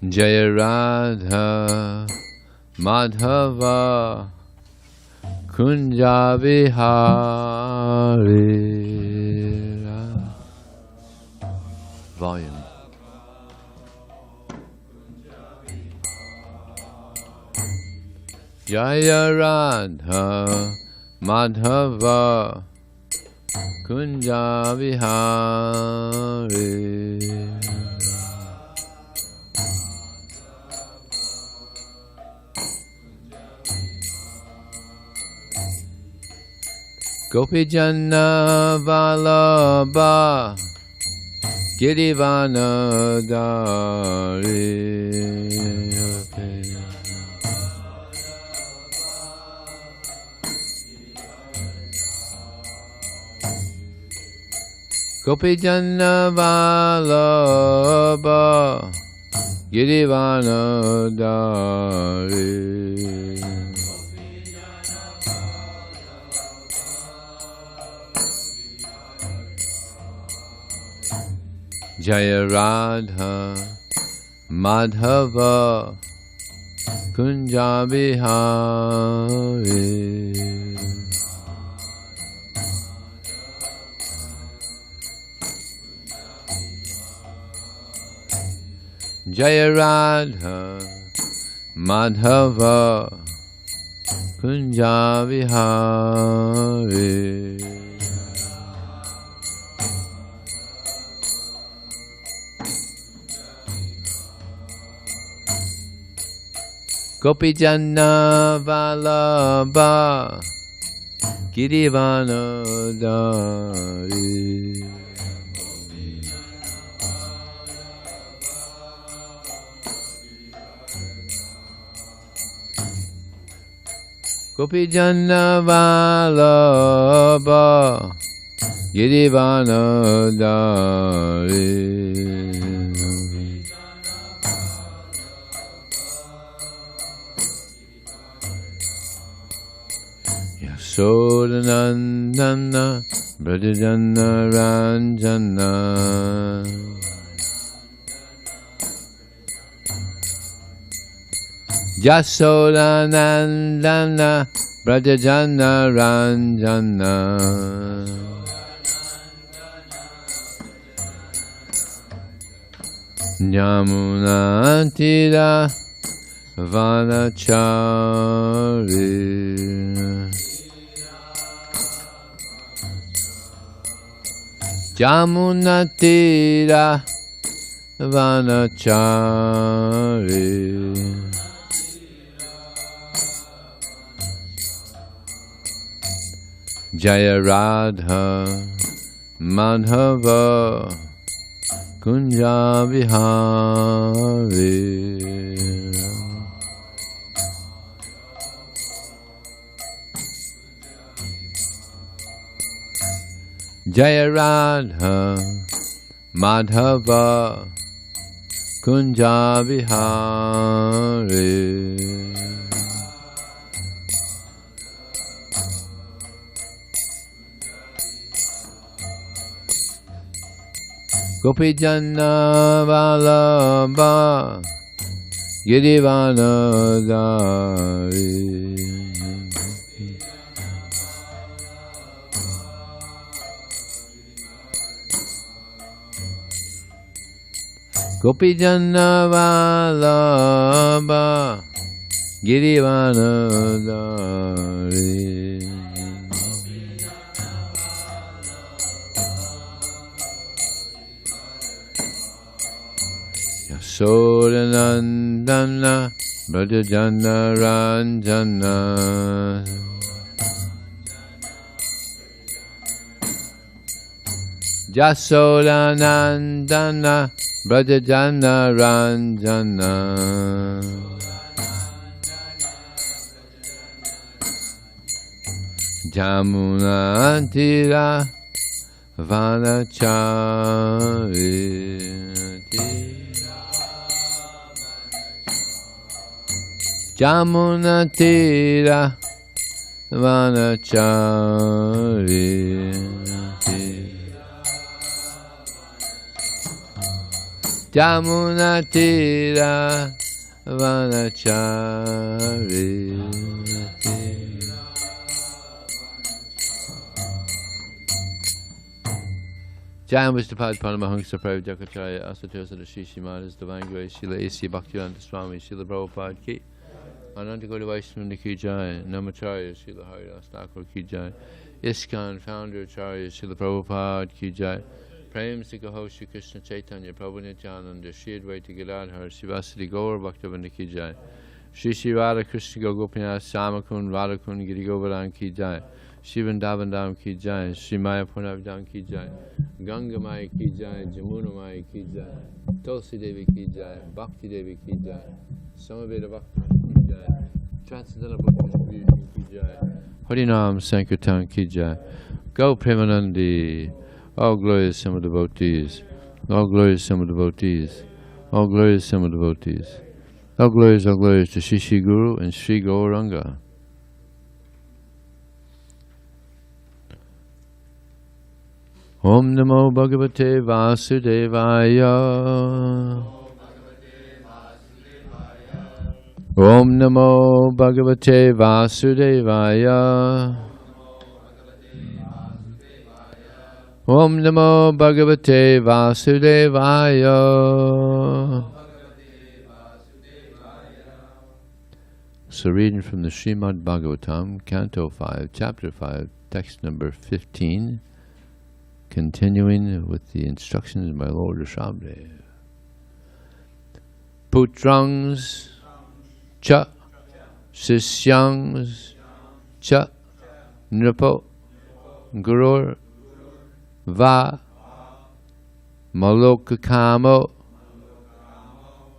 Jaya Radha Madhava Kunja Vihari. Volume. Jaya Radha Madhava Kunja Vihari. Gopi Janna Vallabha Girivana Dari. Gopi Janna Vallabha Girivana Dari. Jaya Radha Madhava Kunja Vihari. Jaya Radha Madhava Kunja Vihari. Gopi Janna Vallabha Girivana Dari. Gopi Janna Vallabha Girivana Dari. Yasodanandana Brajajana Ranjana. Yasodanandana Brajajana Ranjana. Yamuna Tira Vanachari. Yamuna Tira Vanachari. Jaya Radha Madhava Kunja Vihari. Jaya Radha Madhava Kunja Vihari. Gopi Janna Vallabha Girivana Dari. Gopi Janna Vallabha Girivana Dari. Yasodanandana Brajajana Ranjana. Yasodanandana Brajajana Ranjana. Jamuna Tira Vanachari. Jamuna Tira Vanachari. Jamunatira Vanachari. Jam Vistapad Paramahangsa Pravjakacharya Asatosa the Shishimadas Divine Grace Shila A.C. Bhaktivedanta Swami Shila Prabhupada Ki Ananta Gauri Vaishnava Ki Jai Namacharya Shila Haridas Thakur Ki Jai ISKCON Founder Acharya Shila Prabhupada Ki Jai Prem Sikaho Shri Krishna Chaitanya Prabhu Nityananda Shri Advaita Gadadhar Sivasati Gaur Bhaktivinoda Ki Jai Shri Shri Radha Krishna Gopinath Samakun Radhakun Giri Govardhan Ki Jai Shivan Davandam Ki Jai Shri Maya Purnavadam Ki Jai Ganga Maya Ki Jai Jamuna Maya Ki Jai Tulsi Devi Ki Jai Bhakti Devi Ki Jai Samaveda Bhakti Ki Jai Transcendental Bhakti Ki Jai Harinam Sankirtan Ki Jai Go Premanandi. All glorious Sama devotees, all glorious Sama devotees, all glorious Sama devotees, all glorious to Shri Shri Guru and Shri Gauranga. Om Namo Bhagavate Vasudevaya. Om Namo Bhagavate Vasudevaya. Om Namo Bhagavate Vasudevaya. So reading from the Srimad Bhagavatam, Canto 5, Chapter 5, text number 15, continuing with the instructions of my Lord Rishabdev. Putrangs cha Sisyangs cha Nripo Gurur Va Malokakamo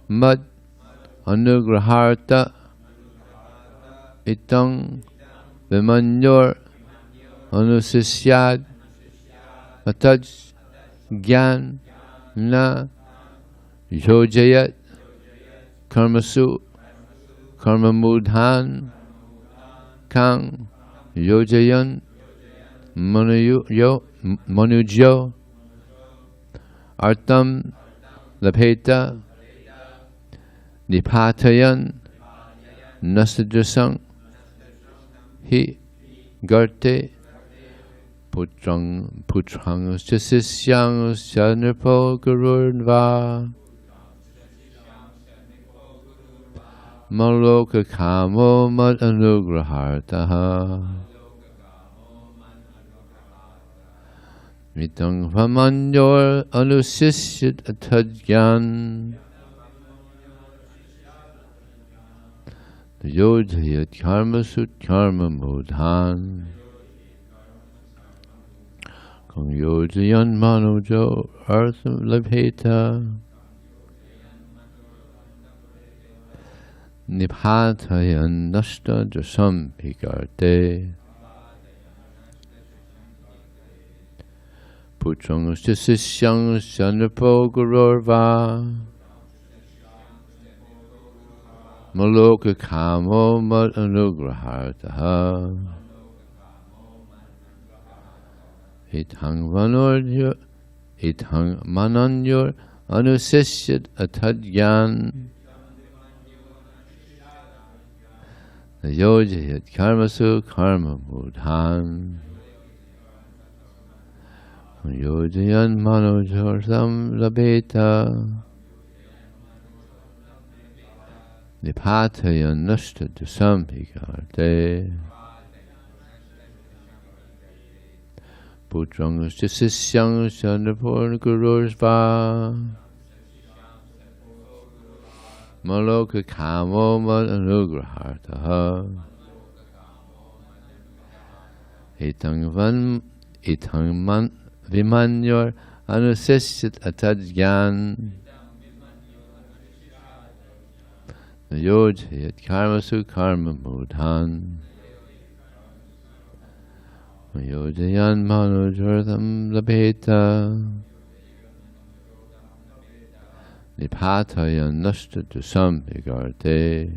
Mad Anugraharta Itang Vimanyor Anusisyad Ataj Gyan Na Yojayat Karmasu Karmamudhan Kang Yojayan Manujyo Artam Lapeta Nipatayan Nasadrasang Hi Garte Putrang Chasisyang Shanripo Gurunva Maloka Kamo Mad Anugrahartaha Mitang Vamanyor Anusisyat Atadyan Yodhayat Karmasut Karma Modhan Kong Yodhayan Manojo Artham Labheta Nipatayan Nashta Jasam Pikarte Putrang Sisyang Shanripo Gururva Maloka Kamo Mad Anugrahartaha Itang Mananyor Anusisyat Atadyan Yojayat Karmasu Karma Mudhan Yojayan Manojorsam Labeta Nipatayan Nashta Dusam Hikarte Putrang Sisyang Shandrapur Gurursva Maloka Kamo Mad Anugrahartaha Itang Man Vimanyor Anusisyat Atadyan Yojayat Karmasu Karma Mudhan Yojayan Manojortham Labheta Nipatayan Nashta Dusam Higarte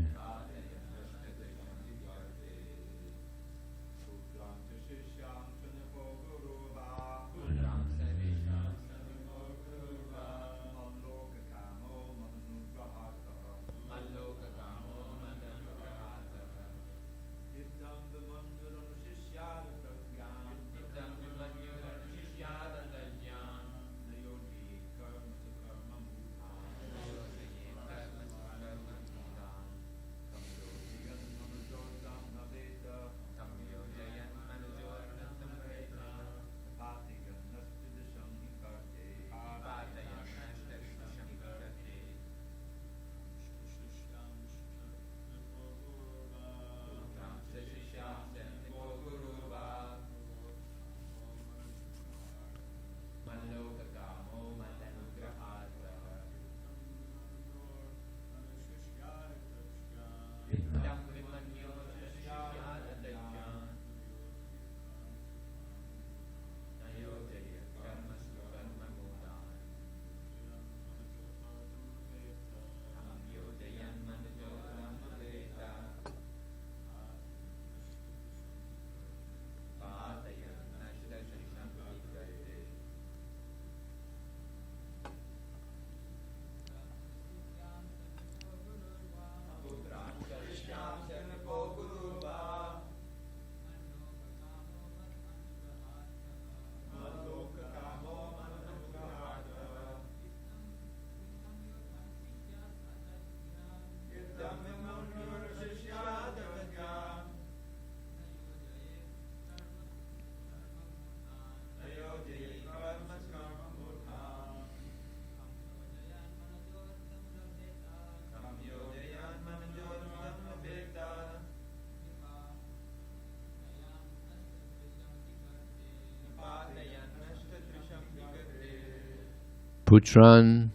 Putran,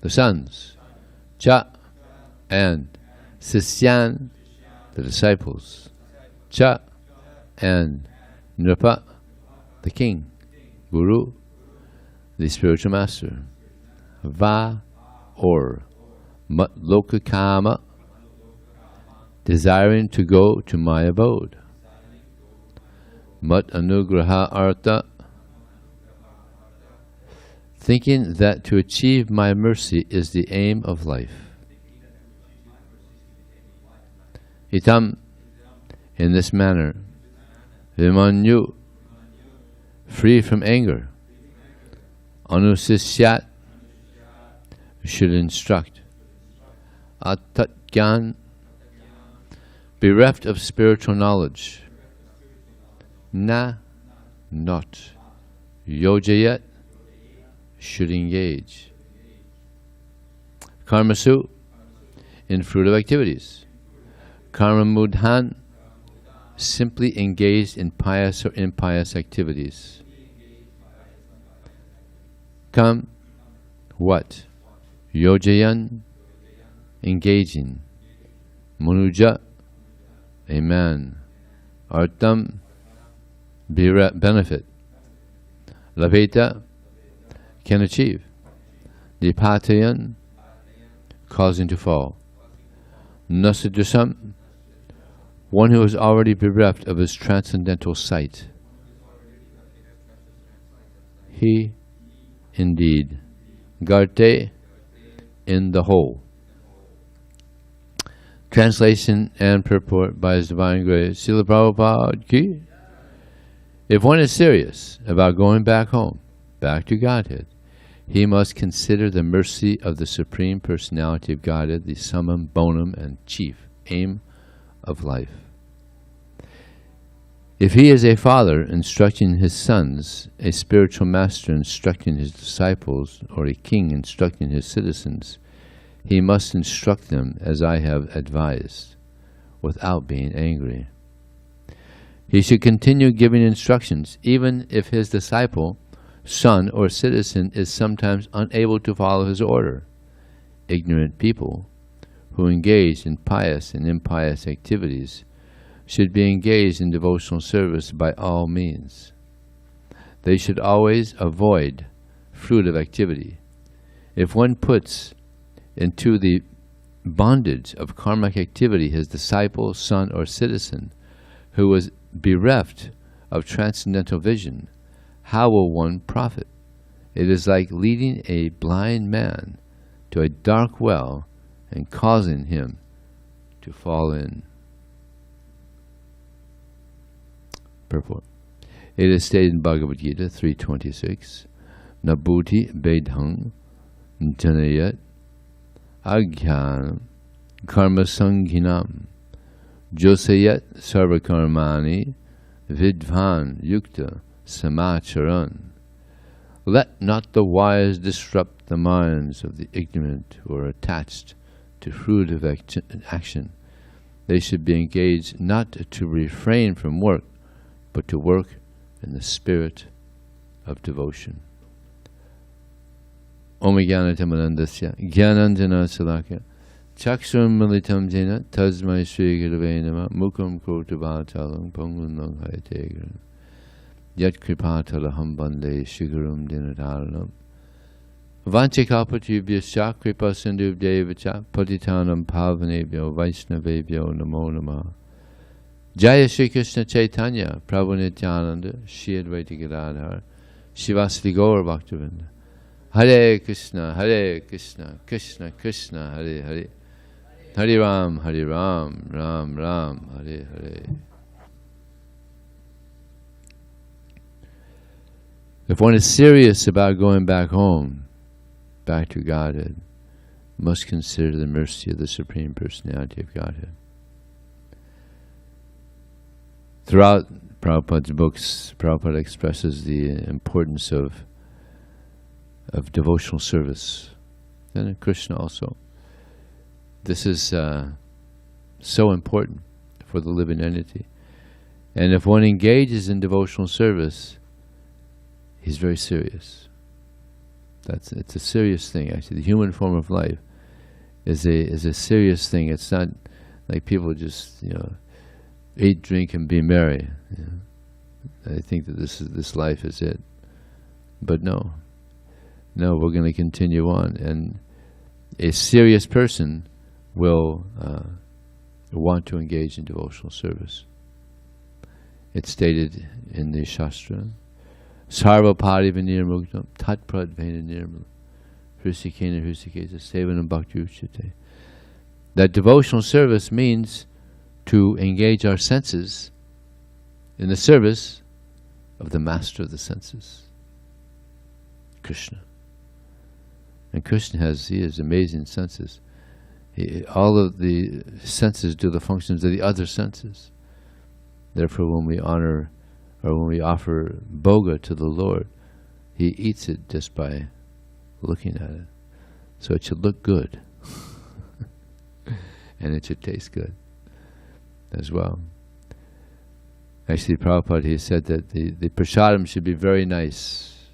the sons, Cha, and Sisyan, the disciples, Cha, and Nrapa, the king, Guru, the spiritual master, Va, or Mat Lokakama, desiring to go to my abode, Mat Anugraha Artha, thinking that to achieve my mercy is the aim of life. Itam, in this manner, Vimanyu, free from anger, Anusisyat, should instruct, Atatgyan, bereft of spiritual knowledge, Na, not, Yojayat, should engage, Karmasu, in fruitive activities, Karma Mudhan, simply engaged in pious or impious activities. Kam, what? Yojayan, engaging. Manuja, a man. Artam, benefit. Laveta, can achieve. Dipatayan, causing to fall. Nasadusam, one who is already bereft of his transcendental sight. He, indeed, Garte, in the whole. Translation and purport by His Divine Grace, Srila Prabhupada Ki. If one is serious about going back home, back to Godhead, he must consider the mercy of the Supreme Personality of Godhead, the summum bonum and chief aim of life. If he is a father instructing his sons, a spiritual master instructing his disciples, or a king instructing his citizens, he must instruct them as I have advised, without being angry. He should continue giving instructions, even if his disciple, son, or citizen is sometimes unable to follow his order. Ignorant people who engage in pious and impious activities should be engaged in devotional service by all means. They should always avoid fruitive activity. If one puts into the bondage of karmic activity his disciple, son, or citizen who was bereft of transcendental vision, how will one profit? It is like leading a blind man to a dark well and causing him to fall in. Purport. It is stated in Bhagavad Gita 3.26, Nabhuti Bedhang Janayat Agyam Karma Sanghinam Josayat Sarvakarmani Vidvan Yukta Samacharan. Let not the wise disrupt the minds of the ignorant who are attached to fruitive action. They should be engaged not to refrain from work, but to work in the spirit of devotion. Om Jnanatamanandasya Jnanandjana Salakya Chakshram Militam Jena Tasmai Sri Gurave Namah Mukam Kurtavatalam Pangunang Hayategram Yat Kripatalaham Bande Shigurum Dinataranam Vanchikapatubhyascha Kripa Sindhubdevacha Patitanam Pavanebhyo Vaishnavebhyo Namo Namah. Jaya Shri Krishna Chaitanya Prabhu Nityananda Shri Advaita Gadadhar Shivasati Gaur Bhaktivinoda. Hare Krishna, Krishna Krishna, Hare Hare, Hare Ram, Ram Ram, Hare Hare. If one is serious about going back home, back to Godhead, must consider the mercy of the Supreme Personality of Godhead. Throughout Prabhupada's books, Prabhupada expresses the importance of devotional service, and Krishna also. This is so important for the living entity. And if one engages in devotional service, he's very serious. It's a serious thing, actually. The human form of life is a serious thing. It's not like people just, eat, drink, and be merry. I think that this life is it. But no, we're going to continue on. And a serious person will want to engage in devotional service. It's stated in the Shastra, Sarva Parivanir Muktam Tatprad Vena Nirmal Hrisikena Hrisikesa Sevanam Bhakti Uchite. That devotional service means to engage our senses in the service of the master of the senses, Krishna. And Krishna he has amazing senses. All of the senses do the functions of the other senses. Therefore, when we honor or when we offer bhoga to the Lord, He eats it just by looking at it. So it should look good. And it should taste good as well. Actually, Prabhupada, he said that the prasadam should be very nice,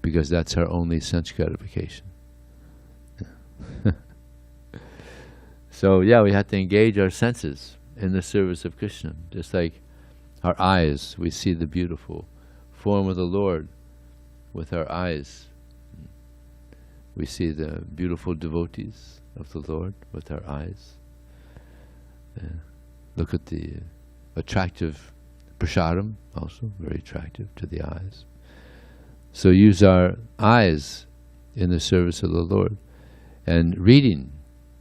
because that's our only sense gratification. So yeah, we have to engage our senses in the service of Krishna. Just like our eyes, we see the beautiful form of the Lord with our eyes. We see the beautiful devotees of the Lord with our eyes. Look at the attractive prasadam, also very attractive to the eyes. So use our eyes in the service of the Lord. And reading,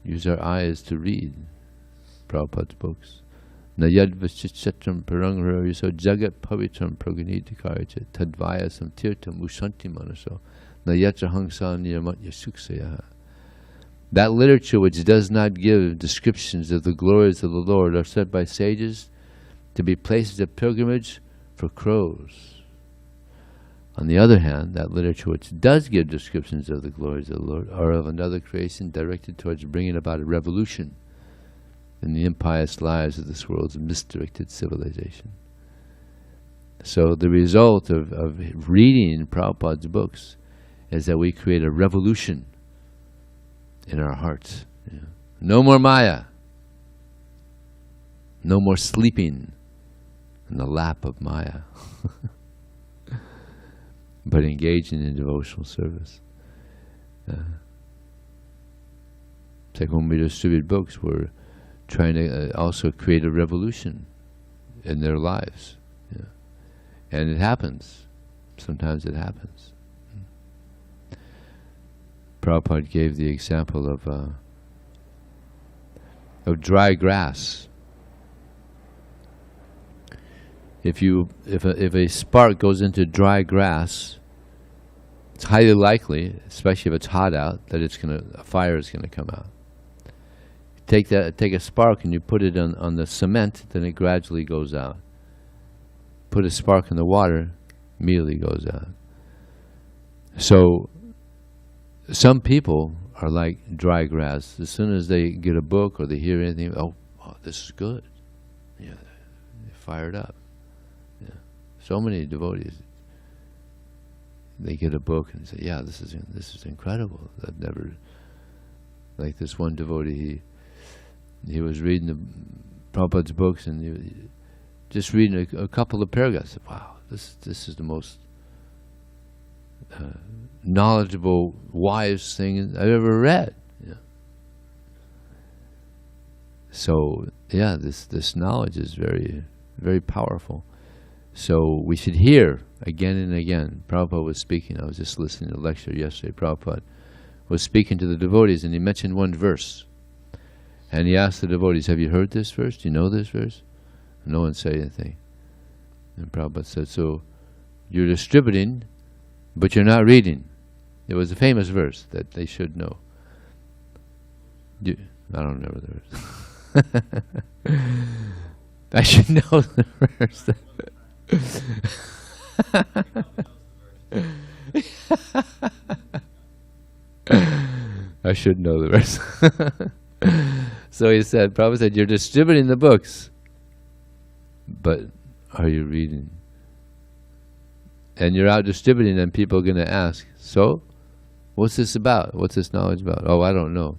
use our eyes to read Prabhupada's books. Nayad Vachitchatram Parangra Yaso Jagat Pavitram Praganidikaracha Tadvayasam Tirtam Ushanti Manaso Nayatra Hangsa Niyamatya Suksayaha. That literature which does not give descriptions of the glories of the Lord are said by sages to be places of pilgrimage for crows. On the other hand, that literature which does give descriptions of the glories of the Lord are of another creation directed towards bringing about a revolution in the impious lives of this world's misdirected civilization. So the result of reading Prabhupada's books is that we create a revolution in our hearts. No more Maya. No more sleeping in the lap of Maya. But engaging in devotional service. It's like when we distribute books, we're trying to also create a revolution in their lives. And it happens. Sometimes it happens. Prabhupada gave the example of dry grass. If a spark goes into dry grass, it's highly likely, especially if it's hot out, that a fire is gonna come out. Take a spark and you put it on the cement, then it gradually goes out. Put a spark in the water, immediately goes out. So some people are like dry grass. As soon as they get a book or they hear anything, oh this is good. Yeah, they're fired up. Yeah. So many devotees, they get a book and say, yeah, this is incredible. I've never, like this one devotee, he was reading the Prabhupada's books and he just reading a couple of paragraphs. Wow, this is the most knowledgeable, wise thing I've ever read. Yeah. So yeah, this knowledge is very, very powerful. So we should hear again and again. Prabhupada was speaking. I was just listening to a lecture yesterday. Prabhupada was speaking to the devotees and he mentioned one verse. And he asked the devotees, have you heard this verse? Do you know this verse? And no one said anything. And Prabhupada said, so you're distributing, but you're not reading. It was a famous verse that they should know. I don't remember the verse. I should know the verse. I should know the verse. So he said, Prabhupada said, you're distributing the books, but are you reading? And you're out distributing and people are going to ask, so What's this about? What's this knowledge about? Oh, I don't know.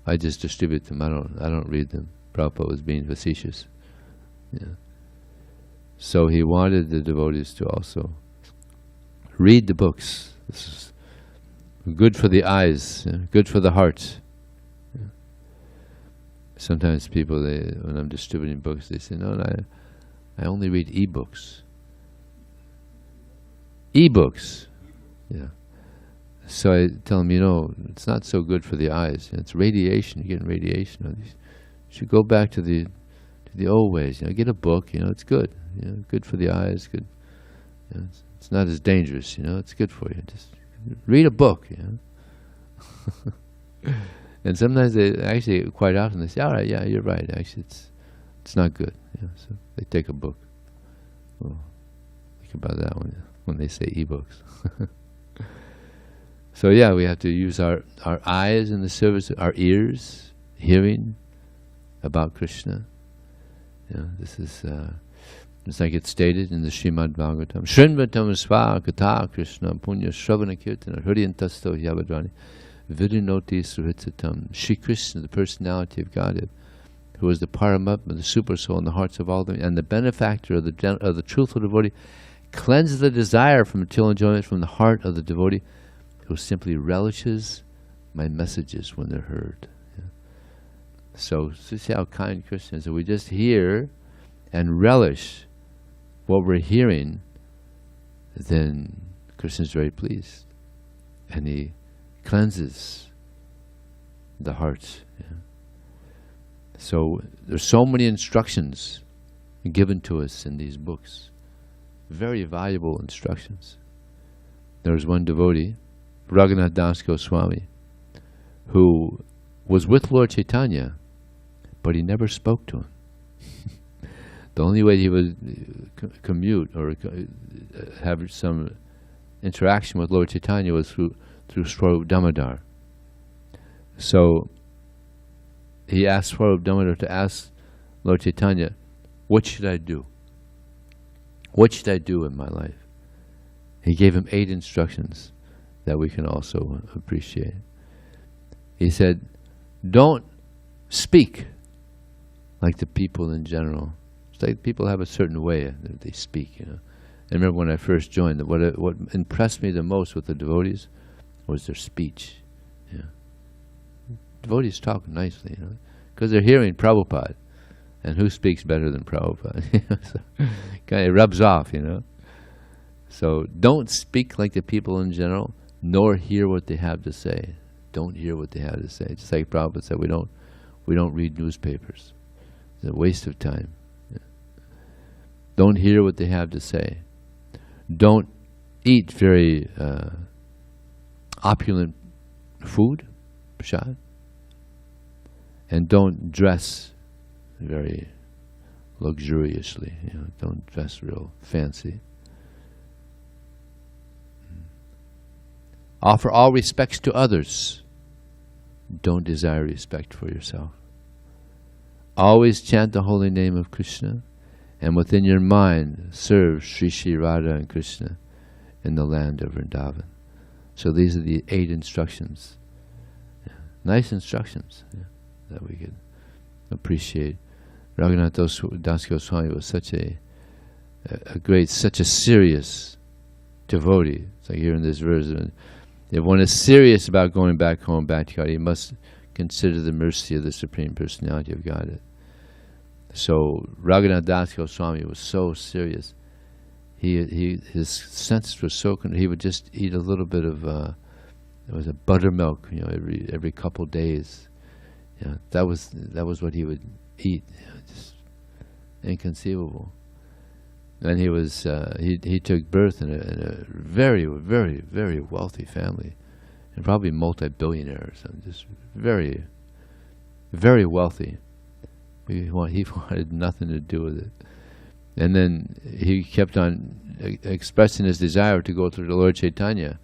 I just distribute them. I don't read them. Prabhupada was being facetious. Yeah. So he wanted the devotees to also read the books. This is good for the eyes, good for the heart. Yeah. Sometimes people, when I'm distributing books, they say, no, I only read e-books. E-books. Yeah. So I tell them, it's not so good for the eyes. It's radiation. You're getting radiation. You should go back to the old ways. Get a book. It's good. Good for the eyes. Good. It's not as dangerous. It's good for you. Just read a book. And sometimes quite often they say, all right, yeah, you're right. Actually, it's not good. So they take a book. Well, think about that when they say e-books. So yeah, we have to use our eyes in the service, our ears, hearing about Krishna. This is it's like it's stated in the Srimad Bhagavatam. Shrinvatam sva katha Krishna punya shravana kirtana hridyantasto yavadrani vidinoti suhitsatam. Shri Krishna, the personality of Godhead, who is the Paramatma, the super soul in the hearts of all them, and the benefactor of the truthful devotee, cleanses the desire from material enjoyment from the heart of the devotee, who simply relishes my messages when they're heard. So see how kind Krishna is. So we just hear and relish what we're hearing, then Krishna is very pleased. And he cleanses the heart. So there's so many instructions given to us in these books. Very valuable instructions. There was one devotee, Raghunath Das Goswami, who was with Lord Chaitanya, but he never spoke to him. The only way he would commute or have some interaction with Lord Chaitanya was through Swarup Damodar. So he asked Swarup Damodar to ask Lord Chaitanya, what should I do? What should I do in my life? He gave him 8 instructions that we can also appreciate. He said, don't speak like the people in general. It's like people have a certain way that they speak, I remember when I first joined, what impressed me the most with the devotees was their speech. Devotees talk nicely, because they're hearing Prabhupada. And who speaks better than Prabhupada? So, it rubs off, So don't speak like the people in general, nor hear what they have to say. Don't hear what they have to say. Just like Prabhupada said, we don't read newspapers. It's a waste of time. Don't hear what they have to say. Don't eat very opulent food, prasad, and don't dress very luxuriously. Don't dress real fancy. Offer all respects to others. Don't desire respect for yourself. Always chant the holy name of Krishna, and within your mind serve Sri Sri Radha and Krishna in the land of Vrindavan. So these are the 8 instructions. Nice instructions that we could appreciate. Raghunath Das Goswami was such a great, such a serious devotee. It's like here in this verse, if one is serious about going back home, back to God, he must consider the mercy of the Supreme Personality of Godhead. So Raghunath Das Goswami was so serious. His senses were so he would just eat a little bit of it was a buttermilk, every couple days. That was what he would eat. Just inconceivable. And he was he took birth in a very, very, very wealthy family, and probably multi-billionaire or something. Just very, very wealthy. He wanted nothing to do with it. And then he kept on expressing his desire to go through the Lord Chaitanya.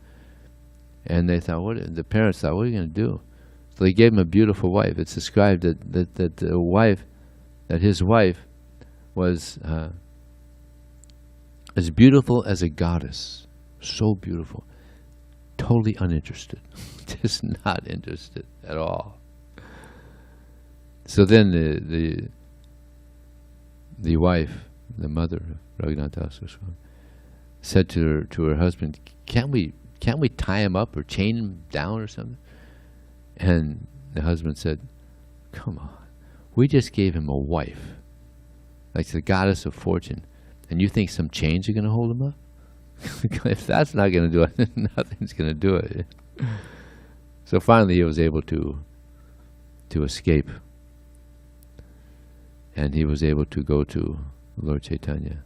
And they thought, the parents thought, what are you going to do? So they gave him a beautiful wife. It's described that his wife was as beautiful as a goddess. So beautiful. totally uninterested, just not interested at all. So then the wife, the mother of Raghunath Das Goswami, said to her husband, "Can't we tie him up or chain him down or something?" And the husband said, "Come on, we just gave him a wife, like the goddess of fortune, and you think some chains are going to hold him up? If that's not going to do it, nothing's going to do it." So finally he was able to escape, and he was able to go to Lord Chaitanya.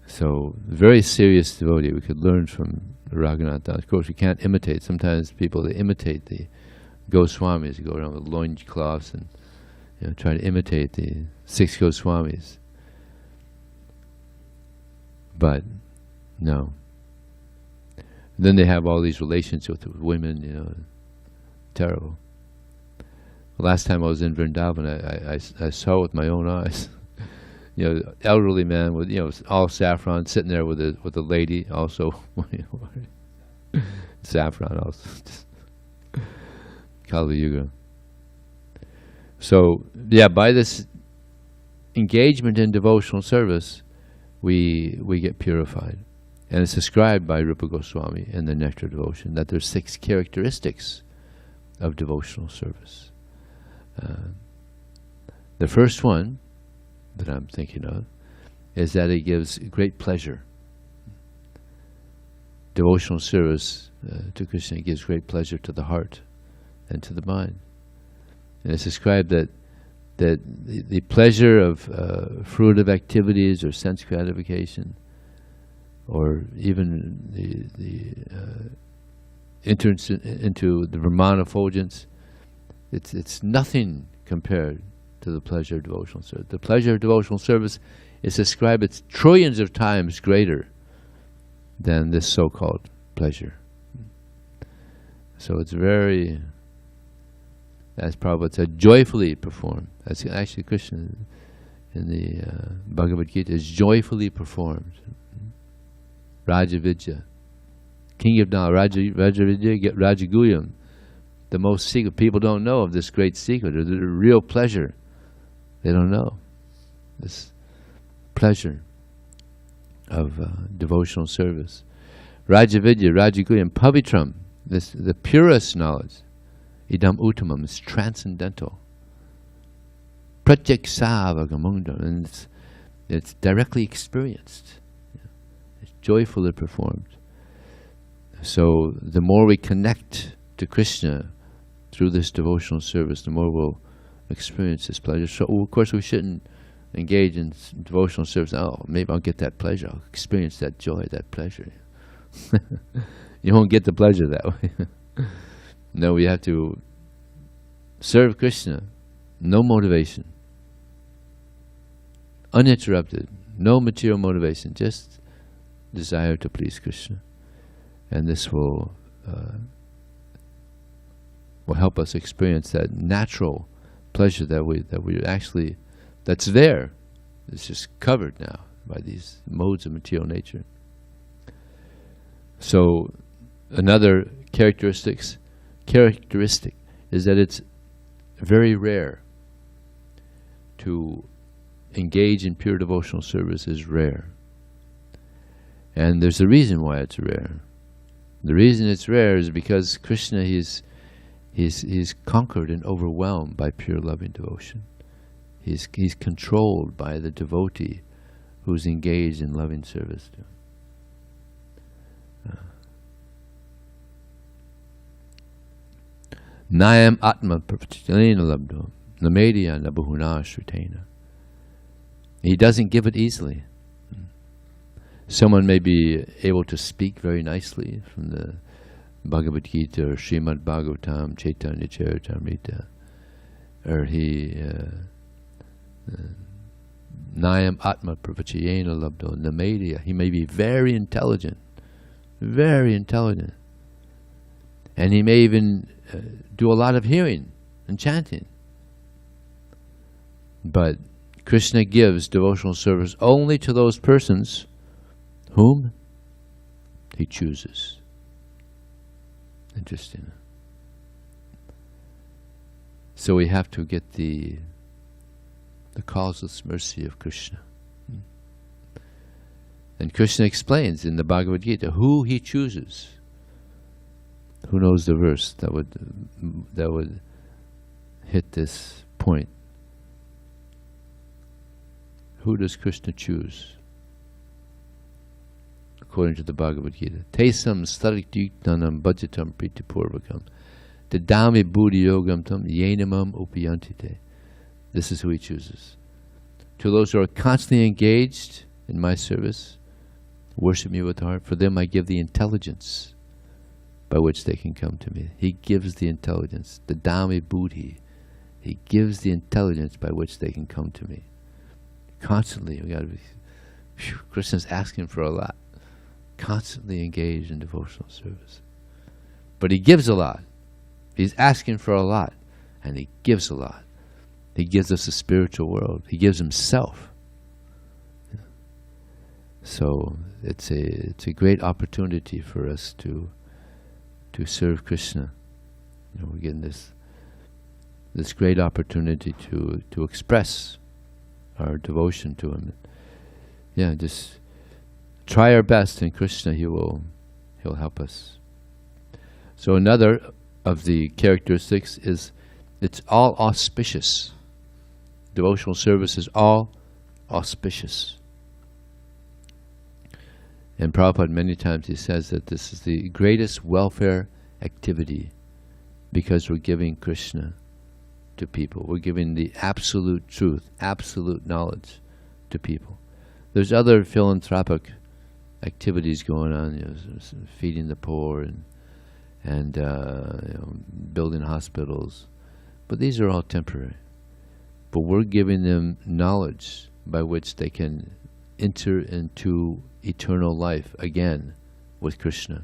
So very serious devotee. We could learn from Raghunath Das. Of course, we can't imitate. Sometimes people, they imitate the Goswamis. They go around with loincloths and try to imitate the 6 Goswamis. But no. And then they have all these relations with women, terrible. The last time I was in Vrindavan, I saw with my own eyes. Elderly man with all saffron, sitting there with a lady also. Saffron also. Kali Yuga. So by this engagement in devotional service, we get purified, and it's described by Rupa Goswami in the Nectar Devotion that there's 6 characteristics of devotional service. The first one that I'm thinking of is that it gives great pleasure. Devotional service to Krishna gives great pleasure to the heart and to the mind. And it's described that the pleasure of fruitive activities or sense gratification, or even the entrance into the Brahmana effulgence, it's nothing compared to the pleasure of devotional service. The pleasure of devotional service is described as trillions of times greater than this so-called pleasure. So it's very, as Prabhupada said, joyfully performed. That's actually Krishna in the Bhagavad Gita is joyfully performed. Raja Vidya, king of knowledge, Raja Vidya, Rajaguyam. The most secret, people don't know of this great secret, or the real pleasure. They don't know this pleasure of devotional service. Raja Vidya, Rajaguyam, Pavitram, the purest knowledge. Idam Uttamam is transcendental. Pratyaksavagamundam, and it's directly experienced. It's joyfully performed. So the more we connect to Krishna through this devotional service, the more we'll experience this pleasure. So of course we shouldn't engage in devotional service. Oh, maybe I'll get that pleasure. I'll experience that joy, that pleasure. You won't get the pleasure that way. No, we have to serve Krishna. No motivation. Uninterrupted. No material motivation. Just desire to please Krishna. And this will help us experience that natural pleasure that we actually, that's there. It's just covered now by these modes of material nature. So another characteristic is that it's very rare to engage in pure devotional service. Is rare. And there's a reason why it's rare. The reason it's rare is because Krishna, he's conquered and overwhelmed by pure loving devotion. He's controlled by the devotee who's engaged in loving service to him. Nayam atma prapatilena labdo namedya nabuhuna shrutena. He doesn't give it easily. Someone may be able to speak very nicely from the Bhagavad Gita or Srimad Bhagavatam, Chaitanya Charitamrita, or he Nayam Atma Pravachayena Labdo Namedya. He may be very intelligent, and he may even do a lot of hearing and chanting. But Krishna gives devotional service only to those persons whom he chooses. Interesting. So we have to get the causeless mercy of Krishna. And Krishna explains in the Bhagavad Gita who he chooses. Who knows the verse that would hit this point? Who does Krishna choose? According to the Bhagavad Gita. Tesam starik-yuktanam bhajatam pritipurvakam dadami buddhi yogam tam yenamam upayantite. This is who he chooses. To those who are constantly engaged in my service, worship me with the heart, for them I give the intelligence by which they can come to me. He gives the intelligence, the Dhammi Buddhi. He gives the intelligence by which they can come to me. Constantly, we got to be. Krishna's asking for a lot. Constantly engaged in devotional service, but he gives a lot. He's asking for a lot, and he gives a lot. He gives us a spiritual world. He gives himself. So it's a great opportunity for us to serve Krishna. We're getting this great opportunity to express our devotion to him. Yeah, just try our best, and Krishna, he'll help us. So another of the characteristics is it's all auspicious. Devotional service is all auspicious. And Prabhupada many times he says that this is the greatest welfare activity because we're giving Krishna to people. We're giving the absolute truth, absolute knowledge to people. There's other philanthropic activities going on, feeding the poor and building hospitals, but these are all temporary. But we're giving them knowledge by which they can enter into eternal life again with Krishna,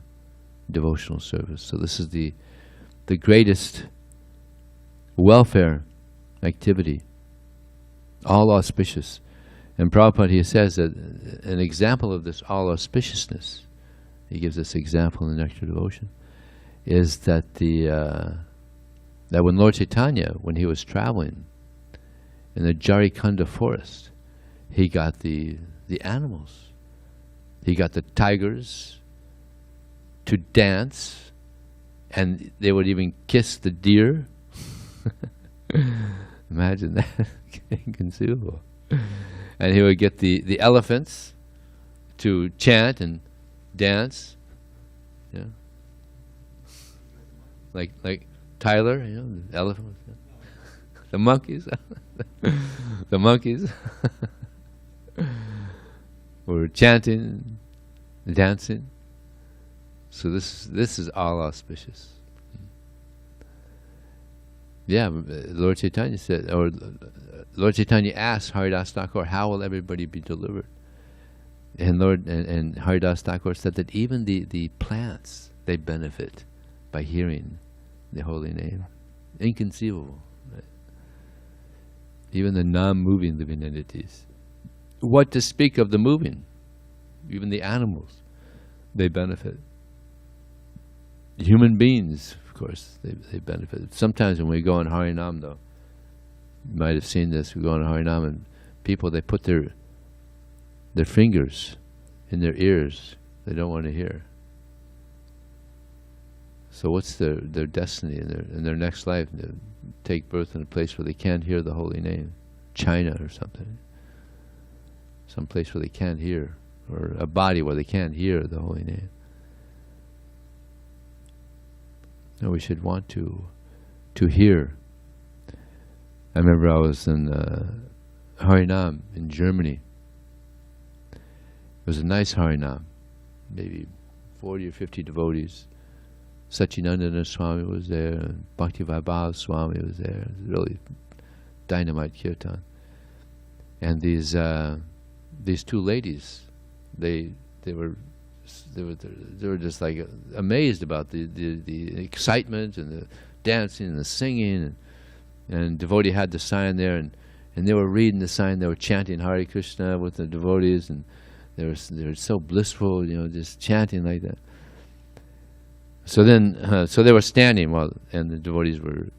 devotional service. So this is the greatest welfare activity, all auspicious. And Prabhupada, he says that an example of this all auspiciousness, he gives this example in the Nectar Devotion, is that that when Lord Chaitanya, when he was traveling in the Jarikanda forest, he got the animals. He got the tigers to dance, and they would even kiss the deer. Imagine that. Inconceivable. And he would get the elephants to chant and dance. Yeah. Like Tyler, the elephant. The monkeys. The monkeys were chanting, dancing. So this is all auspicious. Yeah, Lord Chaitanya said, or Lord Chaitanya asked Haridas Thakur, how will everybody be delivered? And and Haridas Thakur said that even the plants, they benefit by hearing the holy name. Inconceivable. Right? Even the non-moving living entities. What to speak of the moving? Even the animals, they benefit. Human beings, of course, they benefit. Sometimes when we go on Harinam, though, you might have seen this, we go on Harinam and people, they put their fingers in their ears. They don't want to hear. So what's their destiny in their next life? They take birth in a place where they can't hear the holy name. China or something. Some place where they can't hear. Or a body where they can't hear the holy name. No, we should want to hear. I remember I was in Harinam in Germany. It was a nice Harinam, maybe 40 or 50 devotees. Satchidananda Swami was there, and Bhakti Vaibhava Swami was there. It was really dynamite kirtan. And these two ladies, they were just like amazed about the excitement and the dancing and the singing, and devotee had the sign there, and they were reading the sign. They were chanting Hare Krishna with the devotees, and they were so blissful, just chanting like that. So then, so they were standing and the devotees were,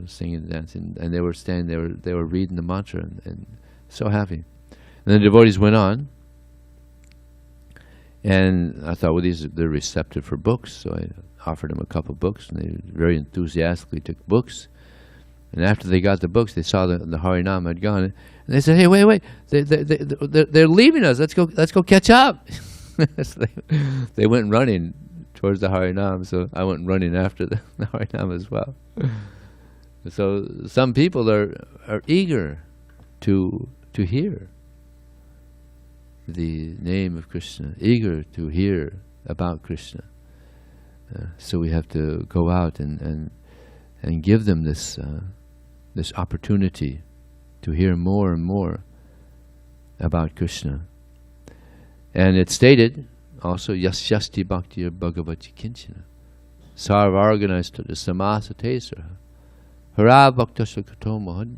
singing and dancing, and they were standing. They were reading the mantra and so happy. And the devotees went on, and I thought, well, they're receptive for books, so I offered them a couple books, and they very enthusiastically took books. And after they got the books, they saw the Harinam had gone, and they said, "Hey, wait! They're leaving us. Let's go catch up." So they went running towards the Harinam, so I went running after the Harinam as well. So some people are eager to hear the name of Krishna, eager to hear about Krishna. So we have to go out and give them this opportunity to hear more and more about Krishna. And it's stated also, Yasyasti Bhakti Bhagavati Kinchana Sarvarganais to the Samasa Tesara Hara Bhaktasya Kato Mohad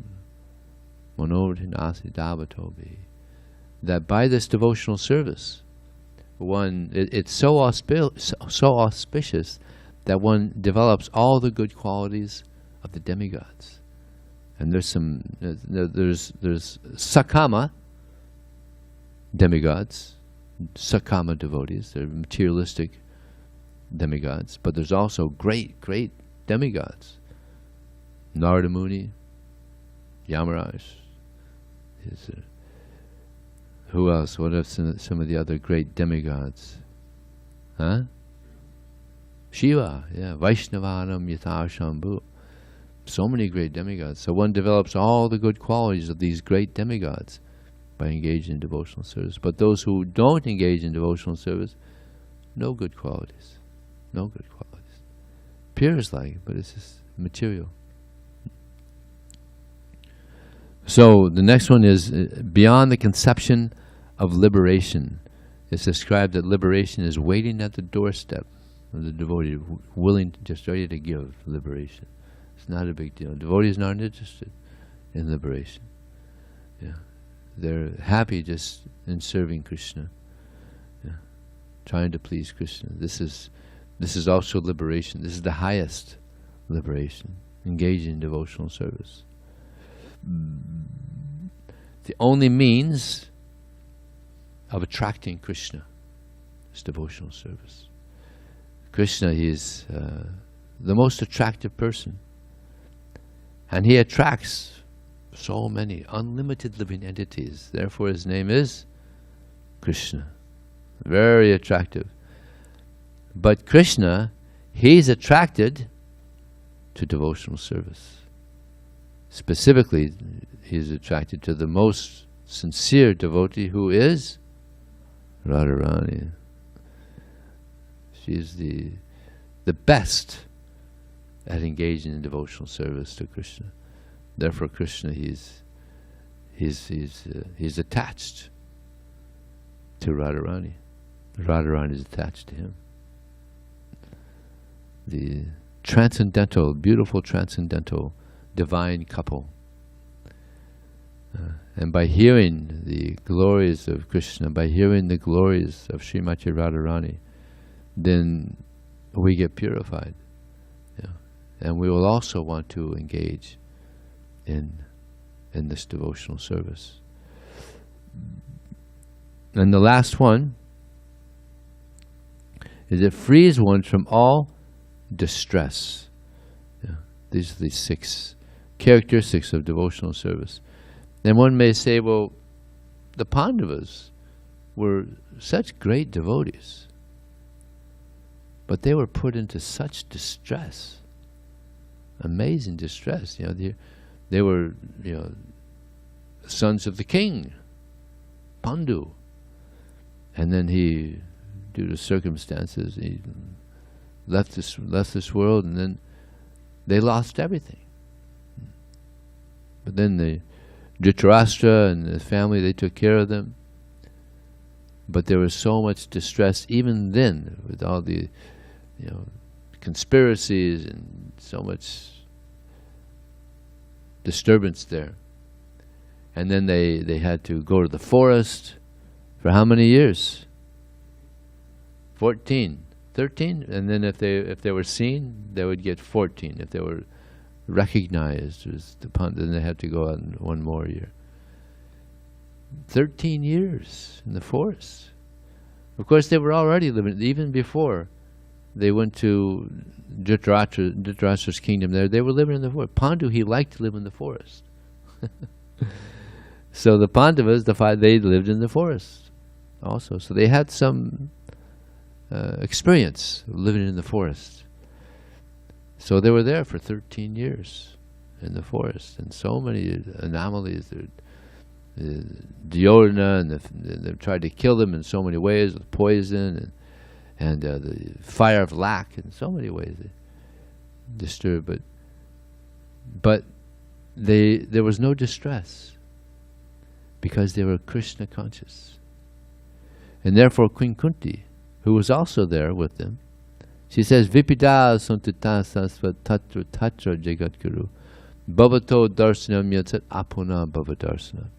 Monoradhin Asi Davatobi. That by this devotional service, it's so auspicious that one develops all the good qualities of the demigods. And there's Sakama demigods, Sakama devotees. They're materialistic demigods, but there's also great demigods. Narada Muni, Yamaraj. Who else? What are some of the other great demigods? Shiva, yeah. Vaishnavanam Yatha Shambhu. So many great demigods. So one develops all the good qualities of these great demigods by engaging in devotional service. But those who don't engage in devotional service, no good qualities. No good qualities. Appears like, but it's just material. So the next one is beyond the conception of liberation. It's described that liberation is waiting at the doorstep of the devotee, willing, just ready to give liberation. It's not a big deal. Devotees aren't interested in liberation. Yeah, they're happy just in serving Krishna. Yeah, trying to please Krishna. This is also liberation. This is the highest liberation. Engaging in devotional service. The only means of attracting Krishna is devotional service. Krishna, he is the most attractive person, and he attracts so many unlimited living entities. Therefore his name is Krishna. Very attractive. But Krishna, he's attracted to devotional service. Specifically, he is attracted to the most sincere devotee, who is Radharani. She is the best at engaging in devotional service to Krishna. Therefore, Krishna, he's attached to Radharani. Radharani is attached to him. The transcendental, beautiful transcendental divine couple. And by hearing the glories of Krishna, by hearing the glories of Srimati Radharani, then we get purified. Yeah. And we will also want to engage in this devotional service. And the last one is it frees one from all distress. Yeah. These are the 6 characteristics of devotional service. Then one may say, well, the Pandavas were such great devotees, but they were put into such distress, amazing distress. They were, sons of the king, Pandu, and then he, due to circumstances, he left this world, and then they lost everything. But then the Dhritarashtra and the family, they took care of them. But there was so much distress even then, with all the conspiracies and so much disturbance there. And then they had to go to the forest for how many years? 14. 13, and then if they were seen, they would get 14. If they were recognized as the then they had to go on one more year. 13 years in the forest. Of course, they were already living, even before they went to Dhritarashtra's kingdom there, they were living in the forest. Pandu, he liked to live in the forest. So the Pandavas, they lived in the forest also. So they had some experience living in the forest. So they were there for 13 years in the forest, and so many anomalies. Duryodhana, and they tried to kill them in so many ways with poison and the fire of lack in so many ways they disturbed. But there was no distress because they were Krishna conscious, and therefore Queen Kunti, who was also there with them, she says, "Vipida santita sasva tatra tatra jagat guru bhavato darsanam yatsat apuna bhavadarsanam."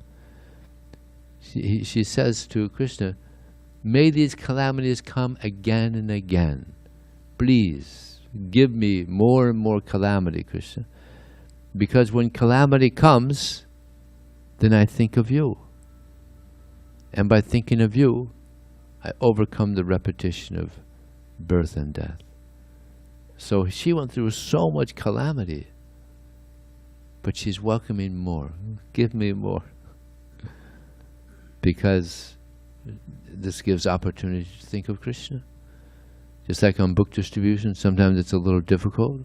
She says to Krishna, "May these calamities come again and again. Please give me more and more calamity, Krishna. Because when calamity comes, then I think of you. And by thinking of you, I overcome the repetition of birth and death." So she went through so much calamity, but she's welcoming more. Give me more. Because this gives opportunity to think of Krishna. Just like on book distribution, sometimes it's a little difficult,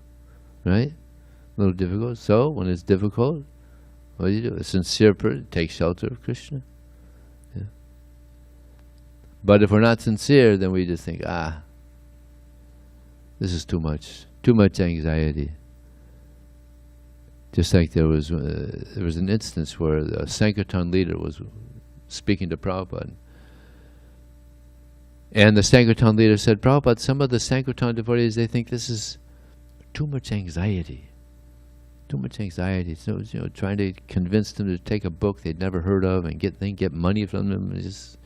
right? A little difficult. So when it's difficult, what do you do? A sincere person takes shelter of Krishna. Yeah. But if we're not sincere, then we just think, this is too much anxiety. Just like there was an instance where the Sankirtan leader was speaking to Prabhupada. And the Sankirtan leader said, "Prabhupada, some of the Sankirtan devotees, they think this is too much anxiety. Too much anxiety. So, trying to convince them to take a book they'd never heard of and get money from them. It's just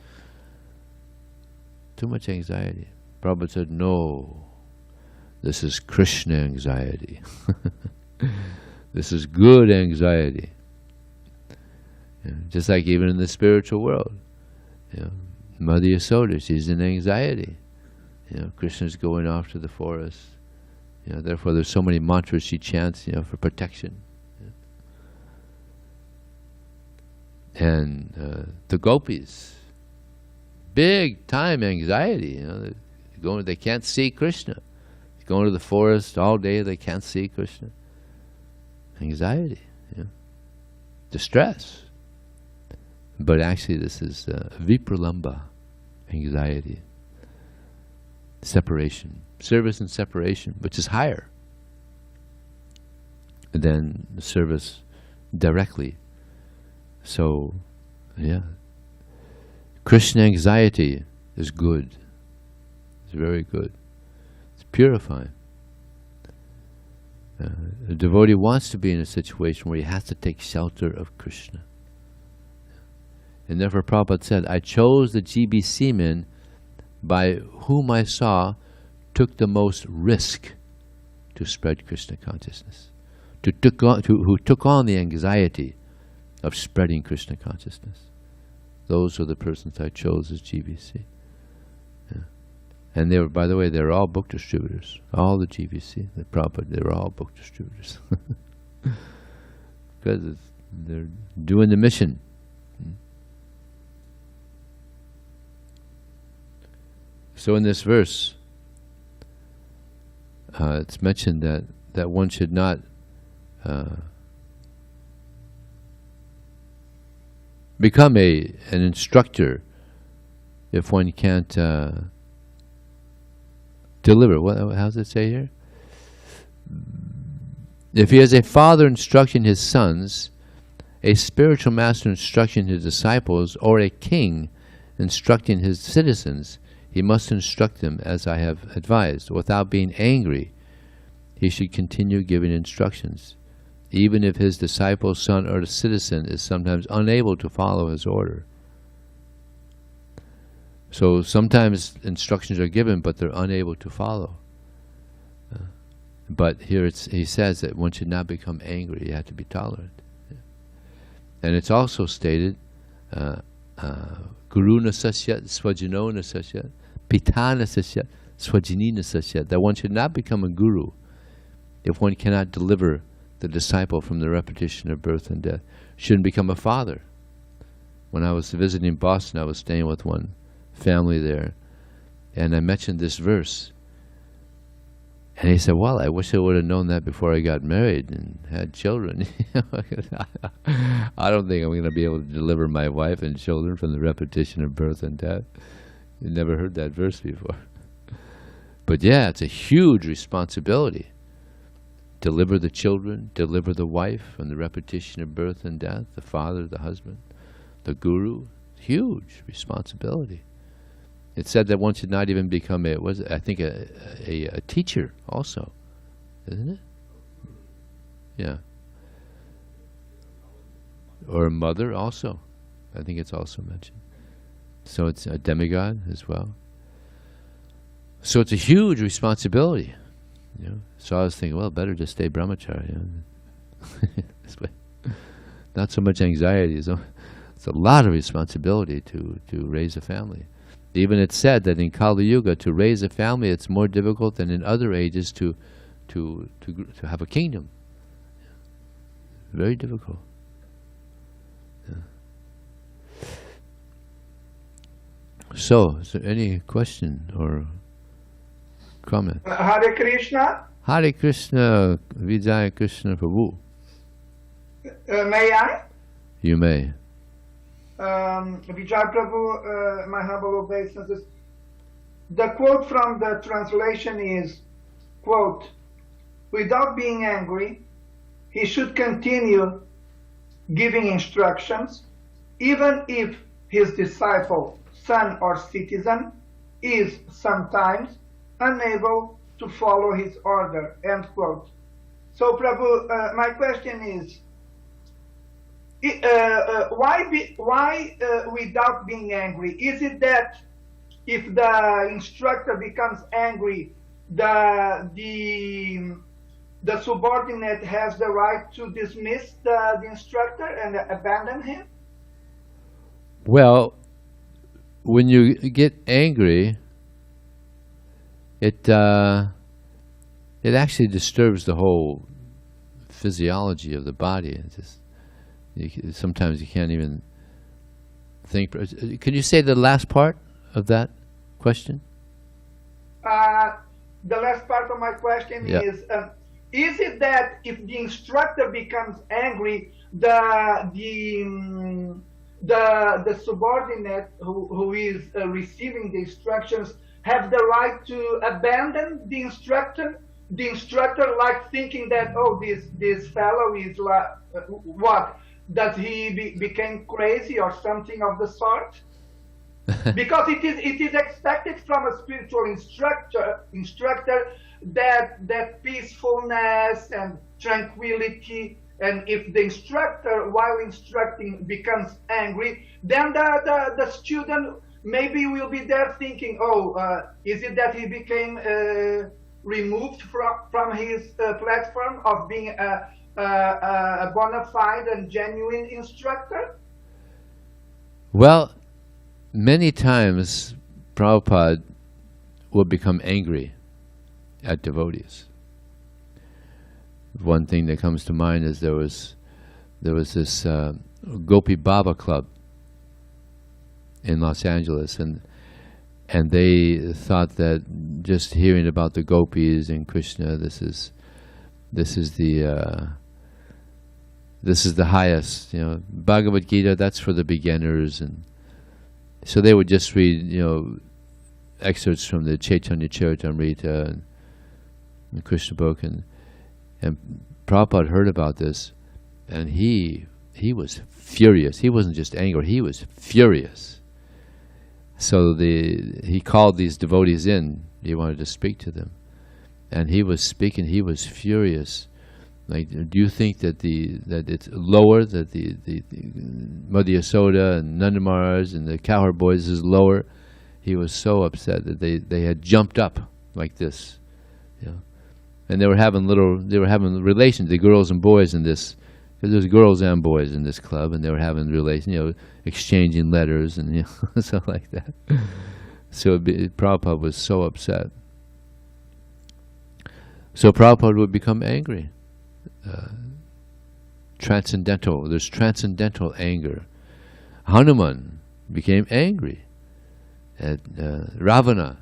too much anxiety." Prabhupada said, "No, this is Krishna anxiety. This is good anxiety." Just like even in the spiritual world, Mother Yasoda, she's in anxiety. Krishna's going off to the forest. Therefore, there's so many mantras she chants, for protection. And the gopis, big time anxiety. They can't see Krishna. They're going to the forest all day. They can't see Krishna. Anxiety, distress. But actually this is vipralamba, anxiety, separation, service and separation, which is higher than service directly. So, Krishna anxiety is good. It's very good. It's purifying. A devotee wants to be in a situation where he has to take shelter of Krishna. And therefore Prabhupada said, "I chose the GBC men by whom I saw took the most risk to spread Krishna consciousness, who took on the anxiety of spreading Krishna consciousness. Those are the persons I chose as GBC." And they were, by the way, they were all book distributors. All the GBC, the Prabhupada, they were all book distributors. Because they're doing the mission. So in this verse, it's mentioned that one should not become an instructor if one can't deliver. How does it say here? If he has a father instructing his sons, a spiritual master instructing his disciples, or a king instructing his citizens, he must instruct them as I have advised. Without being angry, he should continue giving instructions, even if his disciple, son, or citizen is sometimes unable to follow his order. So sometimes instructions are given, but they're unable to follow. But here he says that one should not become angry. You have to be tolerant. And it's also stated, Guru nasasyat, swajino nasasyat, pita nasasyat, swajini nasasyat, that one should not become a guru if one cannot deliver the disciple from the repetition of birth and death. Shouldn't become a father. When I was visiting Boston, I was staying with one family there, and I mentioned this verse. And he said, well, I wish I would have known that before I got married and had children. I don't think I'm going to be able to deliver my wife and children from the repetition of birth and death. You never heard that verse before. But yeah, it's a huge responsibility. Deliver the children, deliver the wife from the repetition of birth and death, the father, the husband, the guru. Huge responsibility. It said that one should not even become a teacher also, isn't it? Yeah. Or a mother also. I think it's also mentioned. So it's a demigod as well. So it's a huge responsibility. You know? So I was thinking, well, better just stay brahmachari. You know? This way. Not so much anxiety. It's a lot of responsibility to raise a family. Even it's said that in Kali Yuga, to raise a family, it's more difficult than in other ages to have a kingdom. Very difficult. Yeah. So, is there any question or comment? Hare Krishna. Hare Krishna, Vijaya Krishna Prabhu. May I? You may. Vijay Prabhu, my humble obeisances. The quote from the translation is, quote, without being angry, he should continue giving instructions, even if his disciple, son or citizen, is sometimes unable to follow his order, end quote. So Prabhu, my question is, why without being angry? Is it that if the instructor becomes angry, the subordinate has the right to dismiss the instructor and abandon him? Well, when you get angry, it actually disturbs the whole physiology of the body. It's just, sometimes you can't even think. Could you say the last part of that question? The last part of my question is it that if the instructor becomes angry, the subordinate who is receiving the instructions have the right to abandon the instructor? The instructor, like thinking that, oh, this fellow is like, what? Does he became crazy or something of the sort? Because it is expected from a spiritual instructor that peacefulness and tranquility. And if the instructor, while instructing, becomes angry, then the student maybe will be there thinking, oh, is it that he became removed from his platform of being a bona fide and genuine instructor? Well, many times Prabhupada would become angry at devotees. One thing that comes to mind is there was this Gopi Baba club in Los Angeles, and they thought that just hearing about the gopis and Krishna, this is the highest, Bhagavad Gita, that's for the beginners. And so they would just read, excerpts from the Chaitanya Charitamrita and the Krishna book, and Prabhupada heard about this, and he was furious. He wasn't just angry, he was furious. So he called these devotees in. He wanted to speak to them, and he was speaking. He was furious. Like, do you think that it's lower, that the Madhya Yasoda and Nanda Maharaj and the cowherd boys is lower? he was so upset that they had jumped up like this, you know, and they were having relations, the girls and boys in this. There's girls and boys in this club, and they were having relations, you know, exchanging letters and, you know, stuff like that. So Prabhupada was so upset. So Prabhupada would become angry. Transcendental. There's transcendental anger. Hanuman became angry. Ravana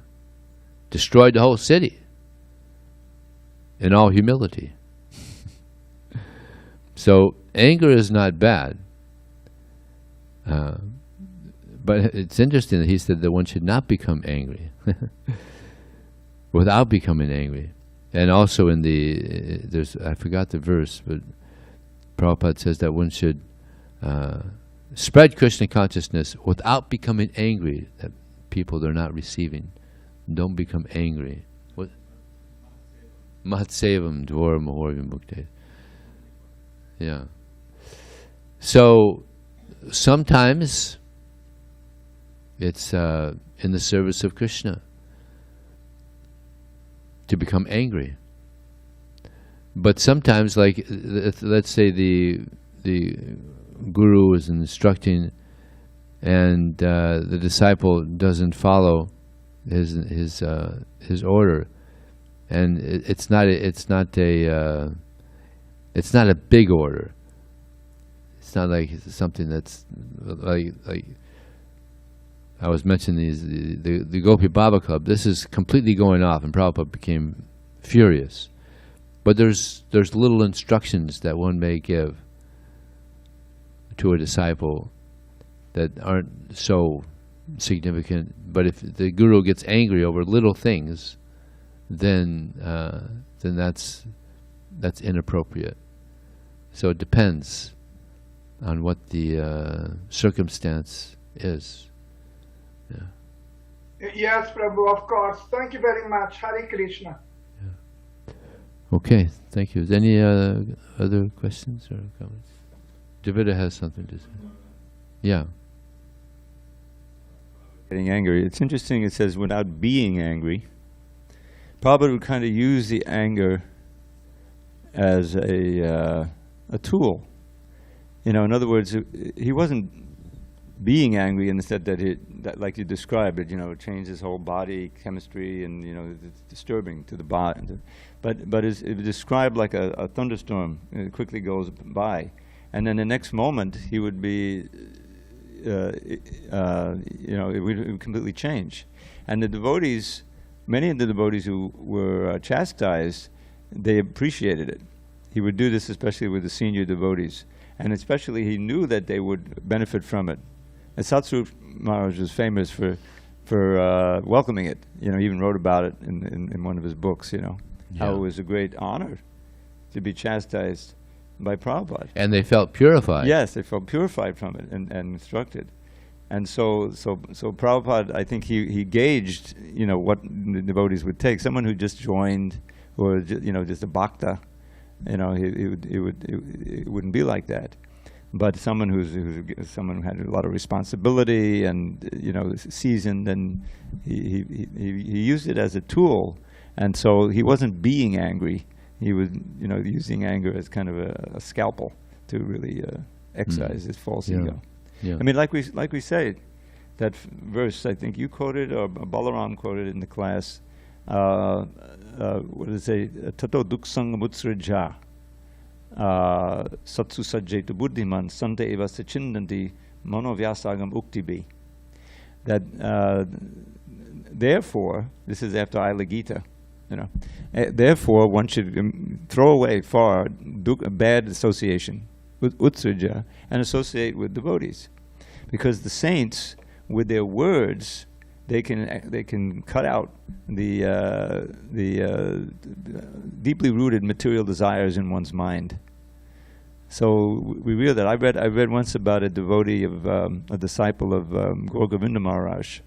destroyed the whole city in all humility. So anger is not bad. But it's interesting that he said that one should not become angry without becoming angry. And also in I forgot the verse, but Prabhupada says that one should spread Krishna consciousness without becoming angry that people they're not receiving. Don't become angry. What? Mahatsevam dvora mahorvim mukte. Yeah. So sometimes it's in the service of Krishna to become angry. But sometimes, like, let's say the guru is instructing and the disciple doesn't follow his order, and it's not a big order. It's not like something that's like I was mentioning the Gopi Baba Club. This is completely going off, and Prabhupada became furious. But there's little instructions that one may give to a disciple that aren't so significant. But if the guru gets angry over little things, then that's inappropriate. So it depends on what the circumstance is. Yeah. Yes, Prabhu, of course. Thank you very much. Hare Krishna. Okay, thank you. Is any other questions or comments? Davida has something to say. Yeah. Getting angry. It's interesting, it says, without being angry. Prabhupada would kind of use the anger as a tool. You know, in other words, he wasn't being angry in the sense that like you described it, you know, it changed his whole body chemistry, and, you know, it's disturbing to the body. But it was described like a thunderstorm. It quickly goes by, and then the next moment he would be, you know, it would completely change. And the devotees, many of the devotees who were chastised, they appreciated it. He would do this especially with the senior devotees, and especially he knew that they would benefit from it. And Satsuru Maharaj was famous for welcoming it. You know, he even wrote about it in one of his books, you know, how it was a great honor to be chastised by Prabhupada. And they felt purified. Yes, they felt purified from it and instructed. And so Prabhupada, I think he gauged, you know, what the devotees would take. Someone who just joined, or you know, just a bhakta, you know, it wouldn't be like that. But someone someone who had a lot of responsibility and, you know, seasoned, and he used it as a tool, and so he wasn't being angry. He was, you know, using anger as kind of a scalpel to really excise his false ego. Yeah. I mean, like we say, that verse I think you quoted or Balaram quoted in the class. What does it say? Tato duksang mutsrija. Satsu sajjaitu buddhiman sante eva sachindanti manovyasagam uktibi. That therefore, this is after Ila Gita, you know, therefore one should throw away far bad association with utsrija and associate with devotees, because the saints, with their words, they can cut out the deeply rooted material desires in one's mind. So we realize that. I read once about a devotee of a disciple of Gaur Govinda Maharaj,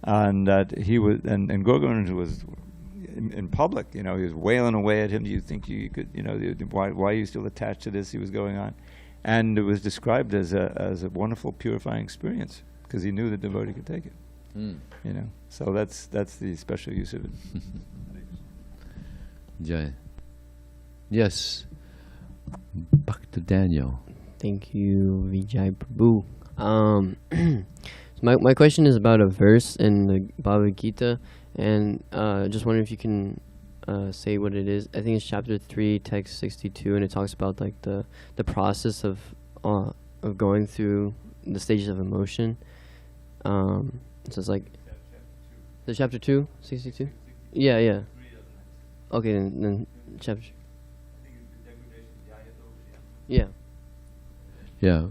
and that he was, and Gaur Govinda was in public. You know, he was wailing away at him. Do you think you could? You know, why are you still attached to this? He was going on, and it was described as a wonderful purifying experience, because he knew the devotee could take it. You know, so that's the special use of it. Jai. Yes. Bhakti Daniel. Thank you, Vijay Prabhu. My question is about a verse in the Bhagavad Gita, and just wondering if you can say what it is. I think it's chapter 3, text 62, and it talks about like the process of going through the stages of emotion. So it's like the chapter 2, 62. Yeah. Okay, then chapter. Yeah. Yeah.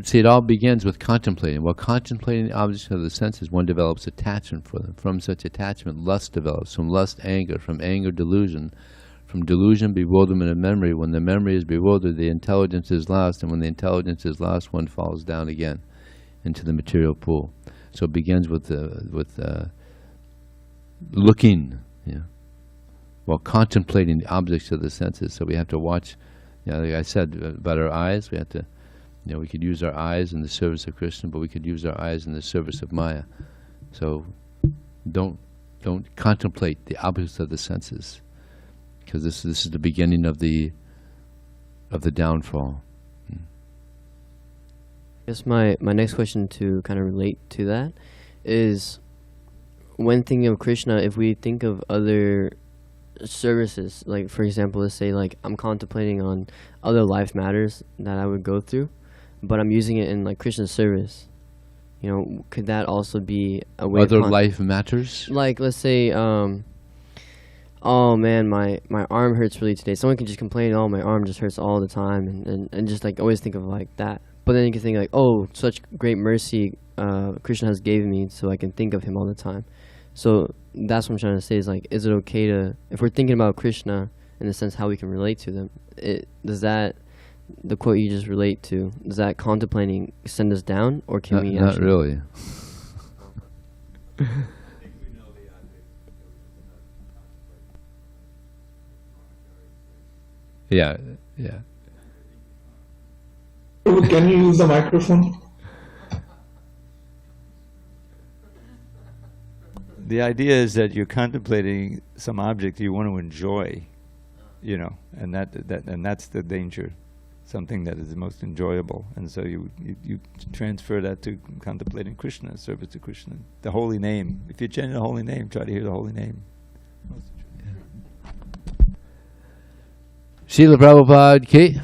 See, it all begins with contemplating. While contemplating the objects of the senses, one develops attachment for them. From such attachment, lust develops. From lust, anger. From anger, delusion. From delusion, bewilderment of memory. When the memory is bewildered, the intelligence is lost. And when the intelligence is lost, one falls down again into the material pool. So it begins with looking, while contemplating the objects of the senses. So we have to watch. Like I said about our eyes, we have to, we could use our eyes in the service of Krishna, but we could use our eyes in the service of Maya. So don't contemplate the objects of the senses, because this is the beginning of the downfall. I guess my next question to kind of relate to that is, when thinking of Krishna, if we think of other services, like for example, let's say like I'm contemplating on other life matters that I would go through, but I'm using it in like Krishna's service, could that also be a way other life matters? Like let's say oh man, my arm hurts really today. Someone can just complain, oh, my arm just hurts all the time, and just like always think of like that. But then you can think like, oh, such great mercy Krishna has given me, so I can think of him all the time. So that's what I'm trying to say, is like, is it okay to, if we're thinking about Krishna in the sense how we can relate to them, does that, the quote you just relate to, does that contemplating send us down, or can we not really. Yeah. Can you use the microphone? The idea is that you're contemplating some object you want to enjoy, and that's the danger, something that is the most enjoyable. And so you transfer that to contemplating Krishna, service to Krishna, the holy name. If you chant the holy name, try to hear the holy name. Srila Prabhupada ki